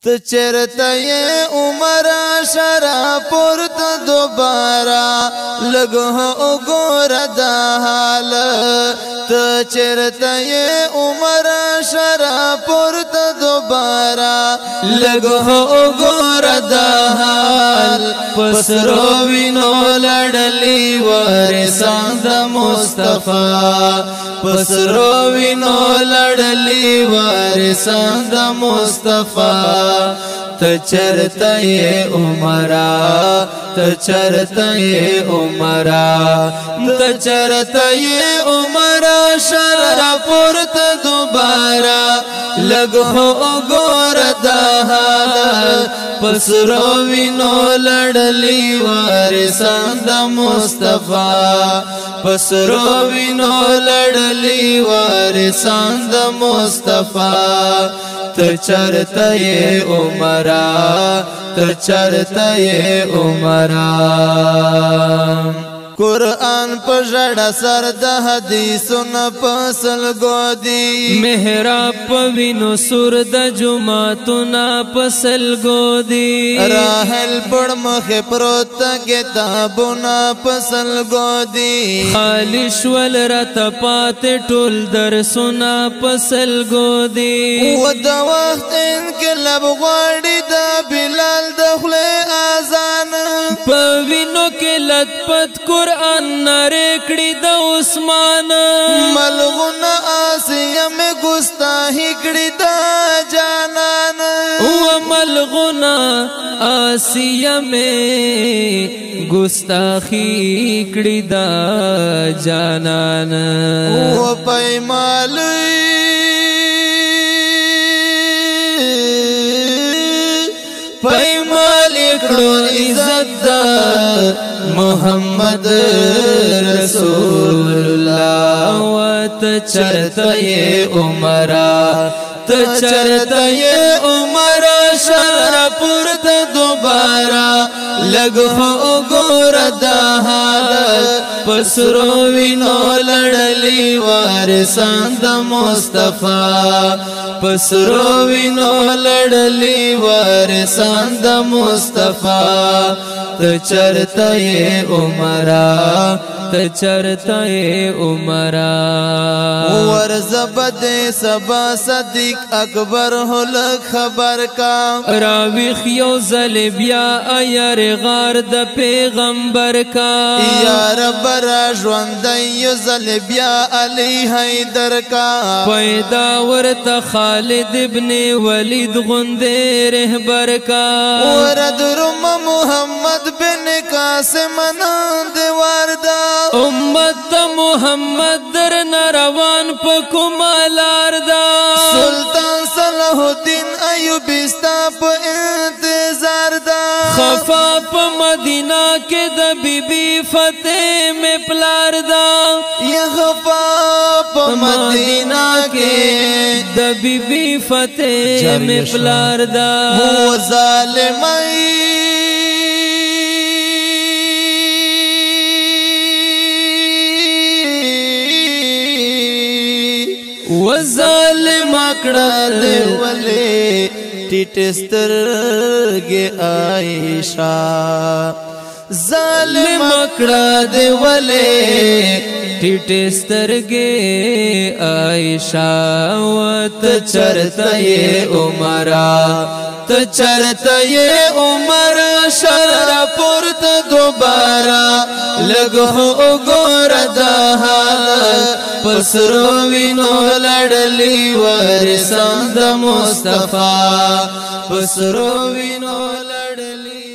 تو چرته یې عمره شرا پورته دوباره لږ وګوره دا حال تو چرته یې عمره شرا پورته دوباره لږ وګوره دا حال پسرو وینو لړلی وارثان د مصطفی پسرو وینو لړلی وارثان د مصطفی ته چرته یې عمره ته چرته یې عمره ته چرته یې عمره شرع پورته دوباره لږ وګوره دا حال پسرو وینو لړلی وارثان د مصطفی پسرو وینو لړلی وارثان د مصطفی ته چرته یې عمره ته چرته یې عمره قرآن په ژړه سر د حدیثونه په سلګو دی محراب په وینو سور د جوماتونه په سلګو دی راحل پړ مخې پروت کتابونه په سلګو دی خالی شول راته پاتې ټول درسونه په سلګو دی و د وخت انقلاب غواړي د بلال د خولې اذان په وینو کې لطپت قرآن نره کړي د عثمان ملغونه آسیه میں گستاخی کړي د جانان و ملغونه آسیه میں گستاخی کړي د جانان و پایمال پایمال کړو عزت محمد رسول الله و ته چرته یې عمره ته چرته یې عمره شرع پورته دوباره لږ وګوره دا حال پسرو وینو لړلی وارثان د مصطفی پسرو وینو لړلی وارثان د مصطفی ته چرته یې عمره ته چرته یې عمره ورزبد سبا صدیق اکبر هل خبر کا راویخ یو ځل بیا ایر غار د پیغمبر کا یا رب را ژوندی یو ځل بیا علی حیدر کا پیدا ورته خالد ابن ولید غندې رهبر کا وردرم محمد بن قاسم نند وردا امت محمد در نروان په کومه لار دا سلطان صلاح الدین ایوبی ستا په انتظار دا خفا په مدینه کې د بیبي فتح می پلار دا یا خفا په مدینه کې د بیبي فتح می پلار دا هو ظالمای و ظالم کړه دې ولې ټیټ سترګې عائشہ ظالم کړه دې ولې ټیټ سترګې عائشہ و ته چرته یې عمره ته چرته یې عمره شرع پورته دوباره لږ وګوره دا حال پسرو وینو لړلی وارثان د مصطفی پسرو وینو لړلی